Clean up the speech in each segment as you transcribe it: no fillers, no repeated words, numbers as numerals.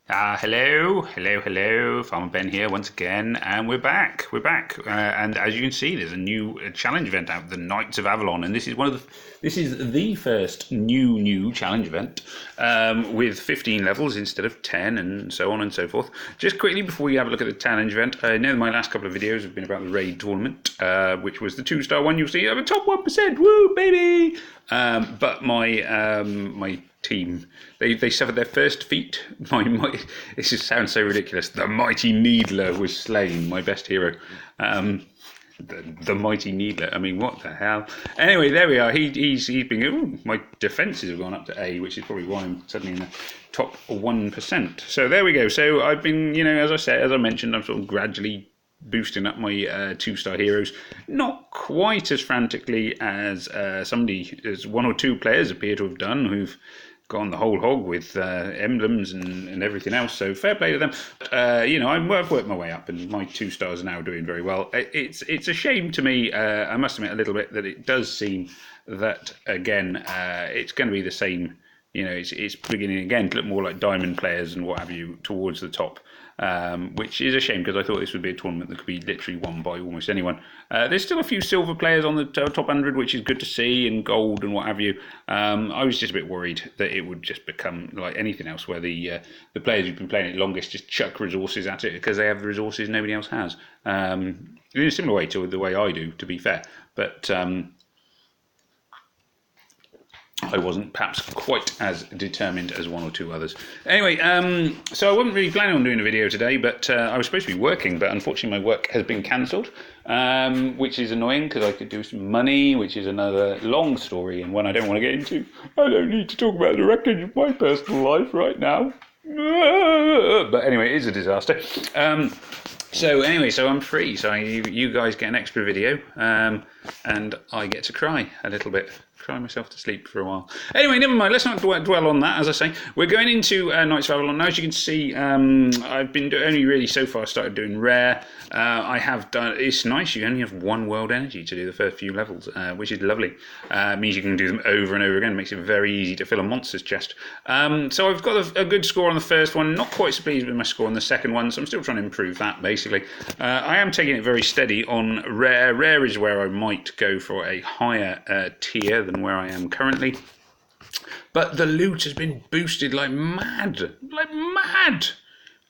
Hello, Farmer Ben here once again, and we're back. And as you can see, there's a new challenge event out, the Knights of Avalon, and this is this is the first new challenge event with 15 levels instead of 10, and so on and so forth. Just quickly before you have a look at the challenge event, I know my last couple of videos have been about the raid tournament, which was the 2-star one. You'll see I'm a top 1%. Woo, baby! But my team, they suffered their first defeat. This just sounds so ridiculous. The mighty Needler was slain, my best hero. The mighty Needler. I mean, what the hell? Anyway, there we are. He's been. Ooh, my defences have gone up to A, which is probably why I'm suddenly in the top 1%. So there we go. So I've been, as I mentioned, I'm sort of gradually boosting up my 2-star heroes, not quite as frantically as as one or two players appear to have done, who've gone the whole hog with emblems and everything else. So fair play to them. I've worked my way up, and my 2-stars are now doing very well. It's a shame to me, I must admit, a little bit, that it does seem that again it's going to be the same. It's beginning again to look more like diamond players and what have you towards the top, which is a shame, because I thought this would be a tournament that could be literally won by almost anyone. There's still a few silver players on the top 100, which is good to see, and gold and what have you. I was just a bit worried that it would just become like anything else, where the players who've been playing it longest just chuck resources at it because they have the resources nobody else has. In a similar way to the way I do, to be fair. But I wasn't perhaps quite as determined as one or two others. Anyway, so I wasn't really planning on doing a video today, but I was supposed to be working, but unfortunately my work has been cancelled, which is annoying because I could do some money, which is another long story and one I don't want to get into. I don't need to talk about the wreckage of my personal life right now. But anyway, it is a disaster. So I'm free. So you guys get an extra video, and I get to cry a little bit. Cry myself to sleep for a while. Anyway, never mind. Let's not dwell on that. As I say, we're going into Knights of Avalon now. As you can see, I've been only really so far started doing rare. I have done. It's nice. You only have one world energy to do the first few levels, which is lovely. Means you can do them over and over again. It makes it very easy to fill a monster's chest. So I've got a good score on the first one. Not quite so pleased with my score on the second one. So I'm still trying to improve that. Basically, I am taking it very steady on rare. Rare is where I might go for a higher tier than where I am currently, but the loot has been boosted like mad.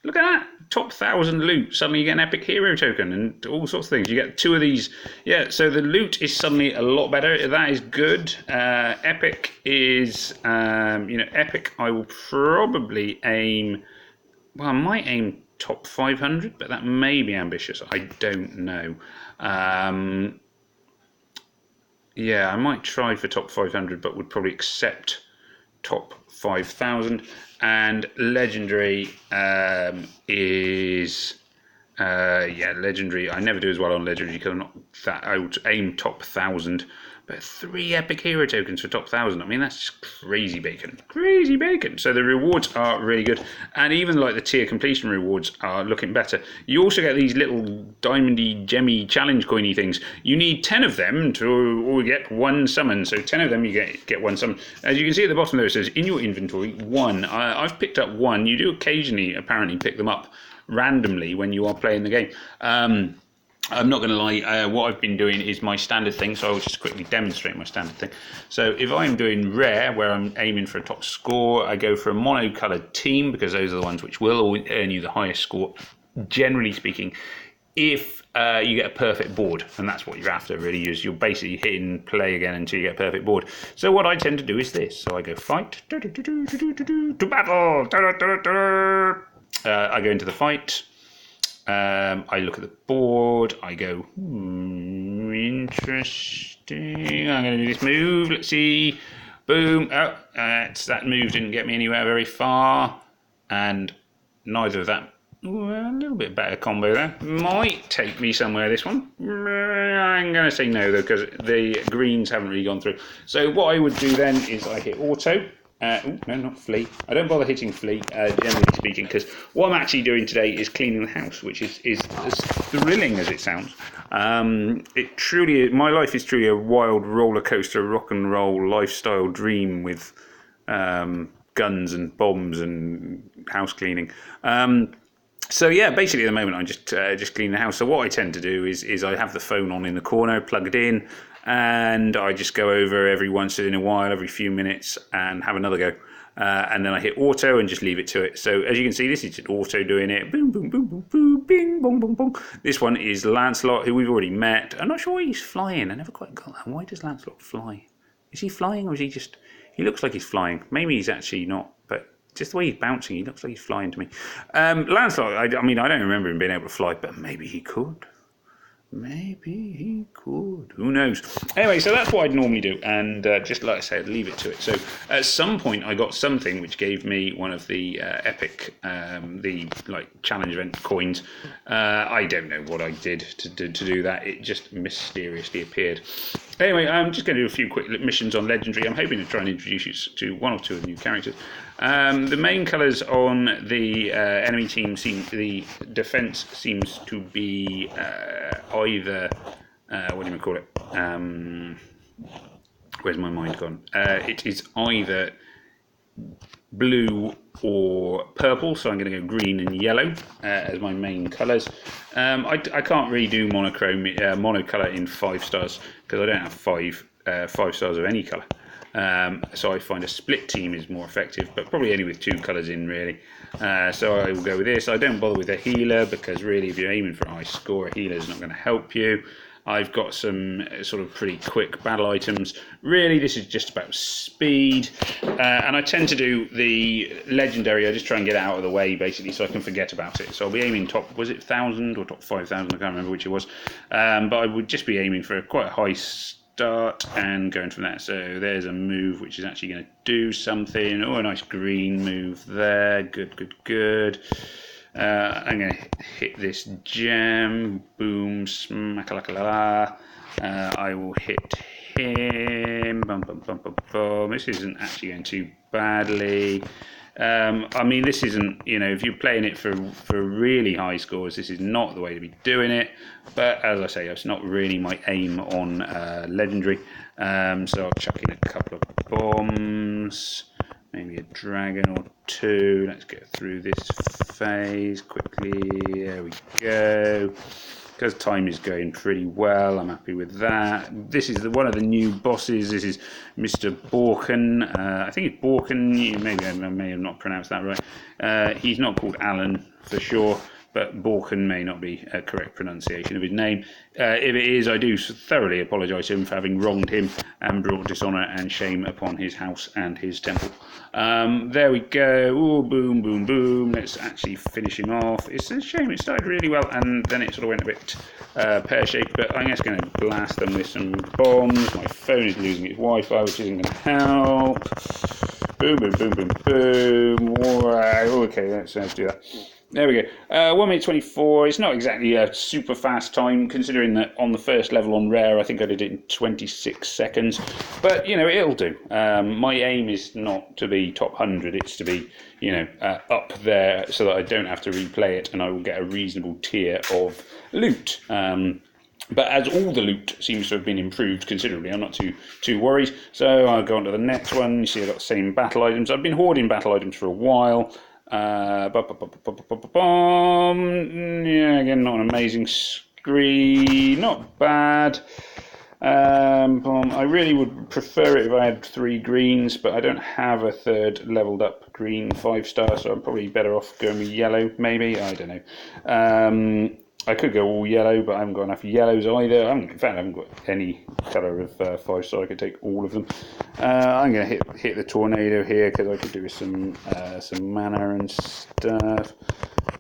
Look at that, top 1,000 loot. Suddenly you get an epic hero token and all sorts of things. You get 2 of these. Yeah, so the loot is suddenly a lot better. That is good. Epic is epic I will probably aim, well, I might aim top 500, but that may be ambitious. I don't know. Yeah, I might try for top 500, but would probably accept top 5,000. And Legendary is Legendary. I never do as well on Legendary because I'm not that. I would aim top 1,000, but 3 epic hero tokens for top 1,000. I mean, that's just crazy bacon. So the rewards are really good, and even like the tier completion rewards are looking better. You also get these little diamondy, gemmy challenge coiny things. You need 10 of them to get 1 summon. So 10 of them, you get 1 summon. As you can see at the bottom there, it says in your inventory 1. I've picked up 1. You do occasionally apparently pick them up randomly when you are playing the game. I'm not going to lie, what I've been doing is my standard thing, so I'll just quickly demonstrate my standard thing. So if I'm doing rare, where I'm aiming for a top score, I go for a mono-coloured team, because those are the ones which will earn you the highest score, generally speaking, if you get a perfect board, and that's what you're after, really, is you're basically hitting play again until you get a perfect board. So what I tend to do is this. So I go fight, to battle, I go into the fight. I look at the board, I go, interesting, I'm going to do this move, let's see, boom, that move didn't get me anywhere very far, and neither of that, a little bit better combo there, might take me somewhere, this one. I'm going to say no though, because the greens haven't really gone through. So what I would do then is I hit auto. No, not flea. I don't bother hitting flea, generally speaking, because what I'm actually doing today is cleaning the house, which is as thrilling as it sounds. It truly, my life is truly a wild roller coaster, rock and roll lifestyle dream with guns and bombs and house cleaning. So yeah, basically at the moment I'm just cleaning the house. So what I tend to do is I have the phone on in the corner, plugged in, and I just go over every once in a while, every few minutes, and have another go. And then I hit auto and just leave it to it. So as you can see, this is just auto doing it. Boom, boom, boom, boom, boom, bing, boom, boom, boom. This one is Lancelot, who we've already met. I'm not sure why he's flying. I never quite got that. Why does Lancelot fly? Is he flying or is he just... He looks like he's flying. Maybe he's actually not, but just the way he's bouncing, he looks like he's flying to me. Lancelot, I mean, I don't remember him being able to fly, but maybe he could. Maybe he could. Who knows? Anyway, so that's what I'd normally do, and just like I said, leave it to it. So at some point, I got something which gave me one of the epic, the challenge event coins. I don't know what I did to do that. It just mysteriously appeared. Anyway, I'm just going to do a few quick missions on Legendary. I'm hoping to try and introduce you to one or two of the new characters. The main colours on the enemy team the defence seems to be either, what do you call it? Where's my mind gone? It is either blue or purple, so I'm going to go green and yellow as my main colours. I can't really do monocolour in 5 stars because I don't have 5 stars of any colour. So I find a split team is more effective, but probably only with 2 colours in really. So I will go with this. I don't bother with a healer because really if you're aiming for a high score, a healer is not going to help you. I've got some sort of pretty quick battle items. Really, this is just about speed. And I tend to do the legendary. I just try and get it out of the way, basically, so I can forget about it. So I'll be aiming top, was it 1,000 or top 5,000? I can't remember which it was. But I would just be aiming for quite a high start and going from that. So there's a move which is actually going to do something. Oh, a nice green move there. Good, good, good. I'm going to hit this gem. Boom, smack-a-la-la-la. I will hit him. Bum, bum, bum, bum, bum. This isn't actually going too badly. I mean, this isn't, if you're playing it for really high scores, this is not the way to be doing it. But as I say, it's not really my aim on Legendary. So I'll chuck in a couple of bombs. Maybe a dragon or 2. Let's get through this phase quickly. There we go. Because time is going pretty well, I'm happy with that. This is one of the new bosses. This is Mr. Bauchan. I think it's Bauchan. Maybe I may have not pronounced that right. He's not called Alan for sure, but Bauchan may not be a correct pronunciation of his name. If it is, I do thoroughly apologise to him for having wronged him and brought dishonour and shame upon his house and his temple. There we go. Ooh, boom, boom, boom. Let's actually finish him off. It's a shame it started really well and then it sort of went a bit pear-shaped, but I'm just going to blast them with some bombs. My phone is losing its Wi-Fi, which isn't going to help. Boom, boom, boom, boom, boom. Okay, let's do that. There we go. 1 minute 24. It's not exactly a super fast time, considering that on the first level on rare, I think I did it in 26 seconds. But, it'll do. My aim is not to be top 100. It's to be, up there so that I don't have to replay it and I will get a reasonable tier of loot. But as all the loot seems to have been improved considerably, I'm not too worried. So I'll go on to the next one. You see I've got the same battle items. I've been hoarding battle items for a while. Yeah, again, not an amazing screen, not bad. I really would prefer it if I had 3 greens, but I don't have a 3rd leveled up green 5-star, so I'm probably better off going with yellow, maybe. I don't know. I could go all yellow, but I haven't got enough yellows either. In fact, I haven't got any colour of 5-star. I could take all of them. I'm going to hit the tornado here because I could do with some mana and stuff.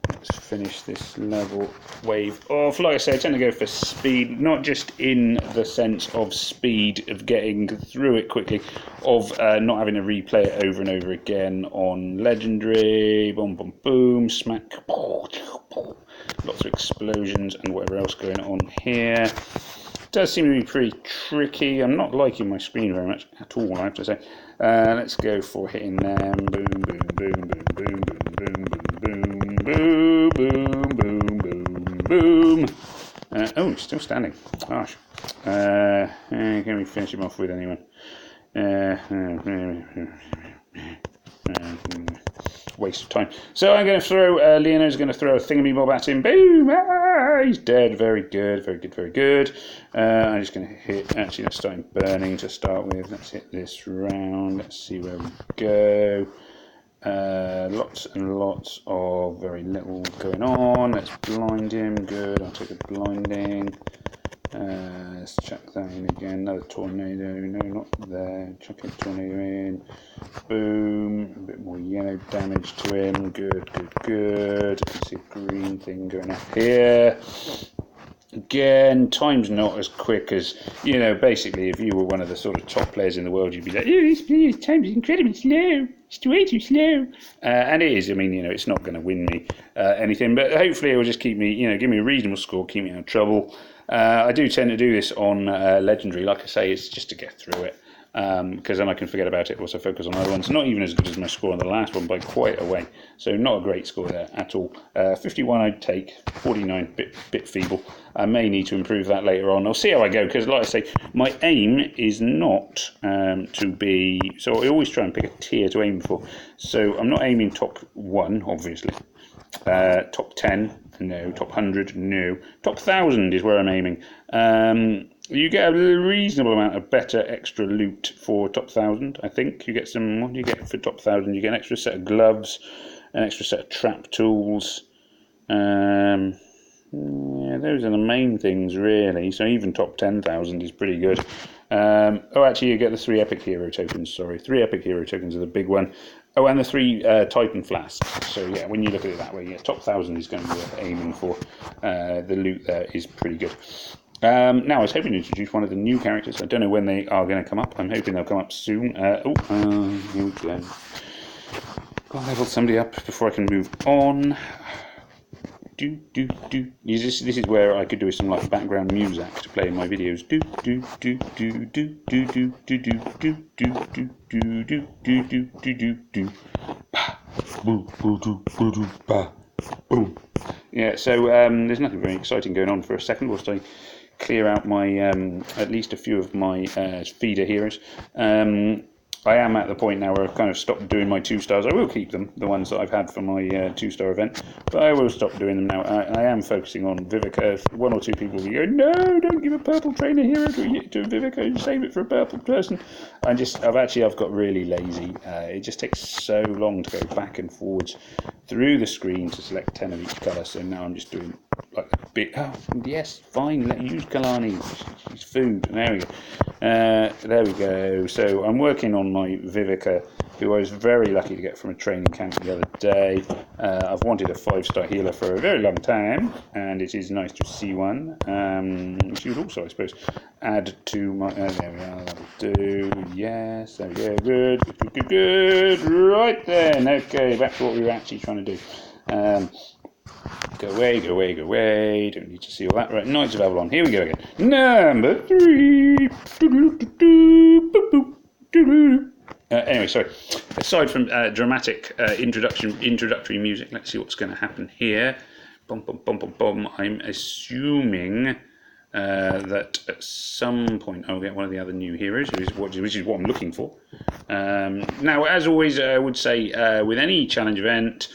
Let's finish this level wave off. Like I said, I tend to go for speed, not just in the sense of speed of getting through it quickly, of not having to replay it over and over again on Legendary. Boom, boom, boom, smack. Lots of explosions and whatever else going on here. It does seem to be pretty tricky. I'm not liking my screen very much at all, I have to say. Let's go for hitting them. Boom, boom, boom, boom, boom, boom, boom, boom, boom, boom, boom, boom, boom. Oh, still standing. Gosh. Can we finish him off with anyone? waste of time. So I'm going to throw, Leonard's going to throw a thingamabob at him. Boom! Ah, he's dead. Very good, very good, very good. I'm just going to hit, actually let's start him burning to start with. Let's hit this round. Let's see where we go. Lots and lots of very little going on. Let's blind him. Good, I'll take a blinding. Let's chuck that in again. Another tornado. No, not there. Chuck a tornado in. Boom. A bit more yellow damage to him. Good, good, good. I can see a green thing going up here. Again, time's not as quick as, you know, basically if you were one of the sort of top players in the world, you'd be like, oh, this time's incredibly slow. It's way too slow. And it is. I mean, you know, it's not going to win me anything, but hopefully it will just keep me, you know, give me a reasonable score, keep me out of trouble. I do tend to do this on Legendary. Like I say, it's just to get through it. Because then I can forget about it, also focus on other ones. Not even as good as my score on the last one, by quite a way. So not a great score there at all. 51 I'd take, 49 bit feeble. I may need to improve that later on. I'll see how I go, because like I say, my aim is not to be... So I always try and pick a tier to aim for. So I'm not aiming top 1, obviously. Top 10, no. Top 100, no. Top 1,000 is where I'm aiming. You get a reasonable amount of better extra loot for top 1,000, I think. You get some, what do you get for top 1,000? You get an extra set of gloves, an extra set of trap tools. Yeah, those are the main things, really. So even top 10,000 is pretty good. Oh, actually, you get the 3 epic hero tokens, sorry. 3 epic hero tokens are the big one. Oh, and the 3 Titan flasks. So, yeah, when you look at it that way, yeah, top 1,000 is going to be worth aiming for. The loot there is pretty good. Now, I was hoping to introduce one of the new characters. I don't know when they are going to come up. I'm hoping they'll come up soon. Here we go. Got to level somebody up before I can move on. This is where I could do some like background music to play in my videos. Boom. Yeah, so there's nothing very exciting going on for a second whilst I clear out my at least a few of my feeder heroes. I am at the point now where I've kind of stopped doing my 2-stars. I will keep them, the ones that I've had for my 2-star event, but I will stop doing them now. I am focusing on Vivica. 1 or 2 people will go, no, don't give a purple trainer hero to Vivica, save it for a purple person. I've got really lazy. It just takes so long to go back and forwards through the screen to select 10 of each colour, so now I'm just doing like a bit. Oh, yes, fine, let use Kalani. She's food. There we go. There we go. So I'm working on my Vivica, who I was very lucky to get from a training camp the other day. I've wanted a 5-star healer for a very long time, and it is nice to see one. She would also, I suppose, add to my... there we are, that'll do. Yes, there we go. Good. Right then. Okay, back to what we were actually trying to do. Go away. Don't need to see all that. Right, Knights of Avalon. Here we go again. Number 3. Anyway, sorry. Aside from dramatic introductory music, let's see what's going to happen here. I'm assuming that at some point I'll get one of the other new heroes, which is what I'm looking for. Now, as always, I would say with any challenge event,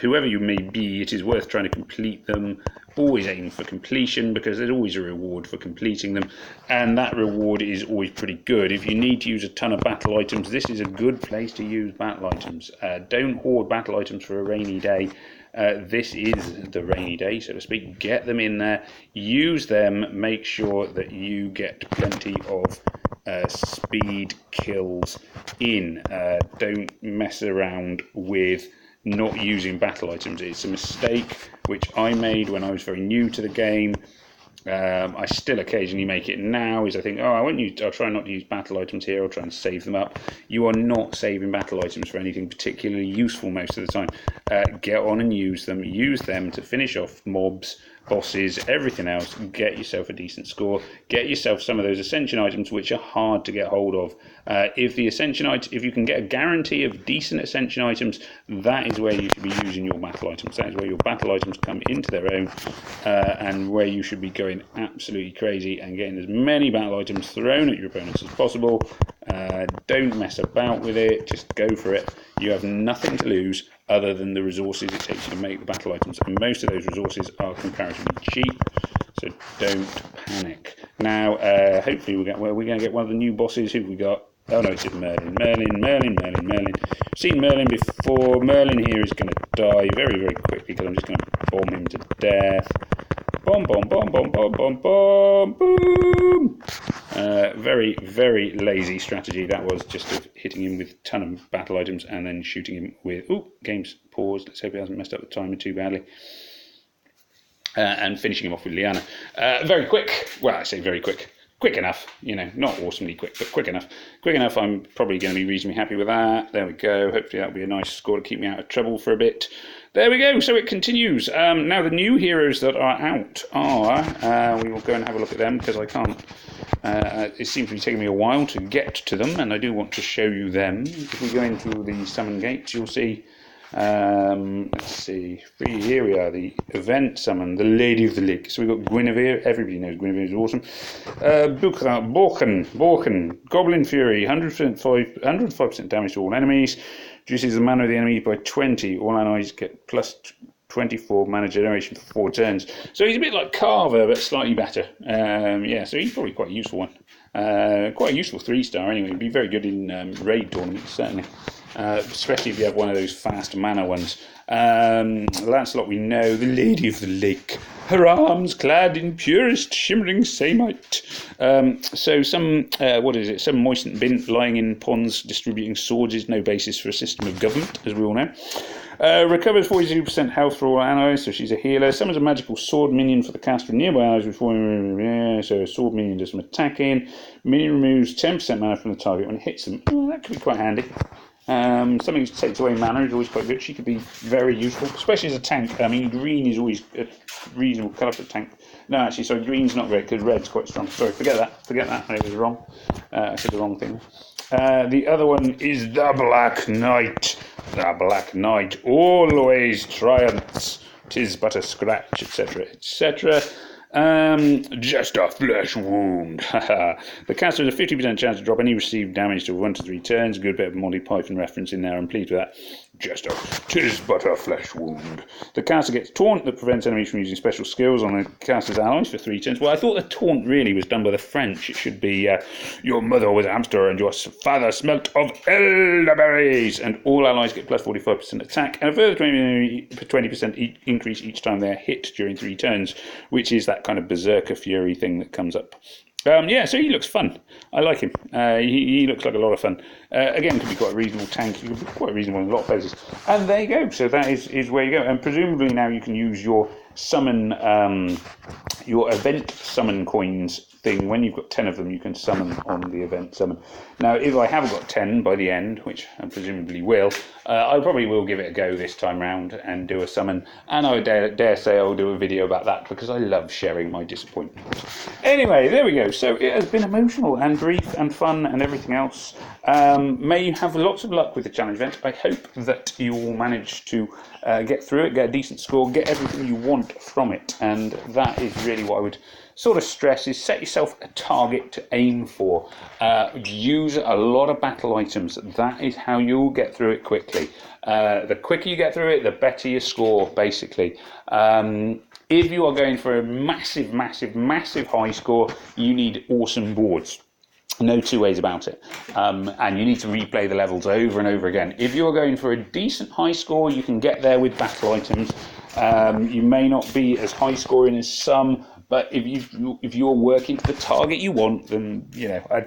whoever you may be, it is worth trying to complete them. Always aim for completion, because there's always a reward for completing them, and that reward is always pretty good. If you need to use a ton of battle items, this is a good place to use battle items. Don't hoard battle items for a rainy day. This is the rainy day, so to speak. Get them in there, use them, make sure that you get plenty of speed kills in. Don't mess around with not using battle items. It's a mistake which I made when I was very new to the game. I still occasionally make it now, is I think, I'll try not to use battle items here, I'll try and save them up. You are not saving battle items for anything particularly useful most of the time. Get on and use them to finish off mobs, bosses, everything else. Get yourself a decent score, get yourself some of those ascension items which are hard to get hold of. If you can get a guarantee of decent ascension items, that is where you should be using your battle items. That is where your battle items come into their own, and where you should be going going absolutely crazy and getting as many battle items thrown at your opponents as possible. Don't mess about with it, just go for it. You have nothing to lose other than the resources it takes you to make the battle items, and most of those resources are comparatively cheap, so don't panic. Now, hopefully we're going to get one of the new bosses. Who have we got? Oh no, it's just Merlin. Merlin. Seen Merlin before. Merlin here is going to die very, very quickly because I'm just going to bomb him to death. Bomb, boom! Very, very lazy strategy that was, just of hitting him with a ton of battle items and then shooting him with... Ooh, game's paused. Let's hope it hasn't messed up the timer too badly. And finishing him off with Liana. Very quick. Well, I say very quick. Quick enough, you know, not awesomely quick, but quick enough. Quick enough, I'm probably going to be reasonably happy with that. There we go. Hopefully that'll be a nice score to keep me out of trouble for a bit. There we go. So it continues. Now the new heroes that are out are, we will go and have a look at them because I can't, it seems to be taking me a while to get to them, and I do want to show you them. If we go into the summon gates, you'll see, let's see, here we are, the event summon, the Lady of the Lake. So we've got Guinevere. Everybody knows Guinevere is awesome. Bauchan, Goblin Fury, 105% damage to all enemies. Reduces the mana of the enemy by 20. All allies get plus 24 mana generation for 4 turns. So he's a bit like Carver, but slightly better. Yeah, so he's probably quite a useful one. Quite a useful 3-star anyway. He'd be very good in raid tournaments, certainly. Especially if you have one of those fast mana ones. Lancelot, we know, the Lady of the Lake, her arms clad in purest shimmering samite. So some, some moistened bint lying in ponds distributing swords is no basis for a system of government, as we all know. Recovers 42% health for all allies, so she's a healer. Summons a magical sword minion for the caster of nearby allies before, so a sword minion does some attacking. Minion removes 10% mana from the target when it hits them. Oh, that could be quite handy. Something that takes away mana is always quite good. She could be very useful, especially as a tank. I mean, green is always a reasonable colour for a tank. No, actually, sorry, green's not great because red's quite strong. Sorry, forget that. I was wrong. I said the wrong thing. The other one is the Black Knight. The Black Knight always triumphs. 'Tis but a scratch, etc., etc. Just a flesh wound. The caster has a 50% chance to drop any received damage to 1 to 3 turns. Good bit of Monty Python reference in there. I'm pleased with that. Tis but a flesh wound. The caster gets taunt that prevents enemies from using special skills on the caster's allies for 3 turns. Well, I thought the taunt really was done by the French. It should be your mother was a hamster and your father smelt of elderberries. And all allies get plus 45% attack and a further 20% increase each time they are hit during 3 turns, which is that kind of berserker fury thing that comes up. Yeah, so he looks fun. I like him. He looks like a lot of fun. Again, could be quite a reasonable tank. He could be quite reasonable in a lot of places. And there you go. So that is where you go. And presumably now you can use your summon, your event summon coins thing. When you've got 10 of them, you can summon on the event summon. Now, if I haven't got 10 by the end, which I presumably will, I probably will give it a go this time round and do a summon. And I would dare say I'll do a video about that because I love sharing my disappointment. Anyway, there we go. So it has been emotional and brief and fun and everything else. May you have lots of luck with the challenge event. I hope that you will manage to get through it, get a decent score, get everything you want from it. And that is really what I would sort of stress, is set yourself a target to aim for. Use a lot of battle items. That is how you'll get through it quickly. The quicker you get through it, the better your score, basically. If you are going for a massive high score, you need awesome boards. No two ways about it. And you need to replay the levels over and over again. If you're going for a decent high score, you can get there with battle items. You may not be as high scoring as some, but if you're working to the target you want, then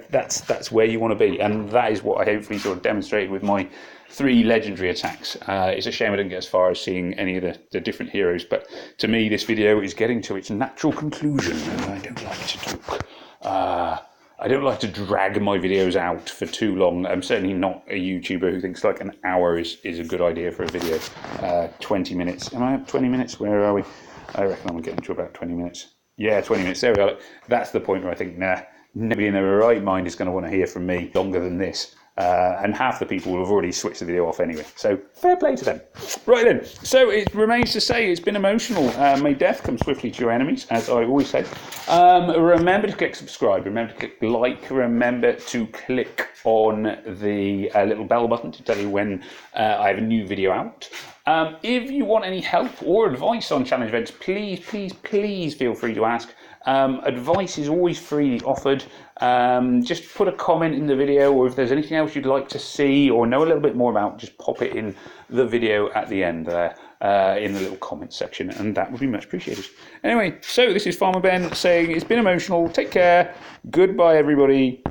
that's where you want to be, and that is what I hopefully sort of demonstrated with my 3 legendary attacks. It's a shame I didn't get as far as seeing any of the different heroes, but to me this video is getting to its natural conclusion, and I don't like to talk. I don't like to drag my videos out for too long. I'm certainly not a YouTuber who thinks like an hour is a good idea for a video. 20 minutes. Am I at 20 minutes? Where are we? I reckon I'm getting to about 20 minutes. Yeah, 20 minutes. There we are. That's the point where I think, nah, nobody in their right mind is going to want to hear from me longer than this. And half the people will have already switched the video off anyway. So fair play to them. Right then, so it remains to say it's been emotional. May death come swiftly to your enemies, as I always say. Remember to click subscribe, remember to click like, remember to click on the little bell button to tell you when I have a new video out. If you want any help or advice on challenge events, please feel free to ask. Advice is always freely offered. Just put a comment in the video, or if there's anything else you'd like to see or know a little bit more about, just pop it in the video at the end there in the little comment section, and that would be much appreciated. Anyway, so this is Farmer Ben saying it's been emotional. Take care. Goodbye, everybody.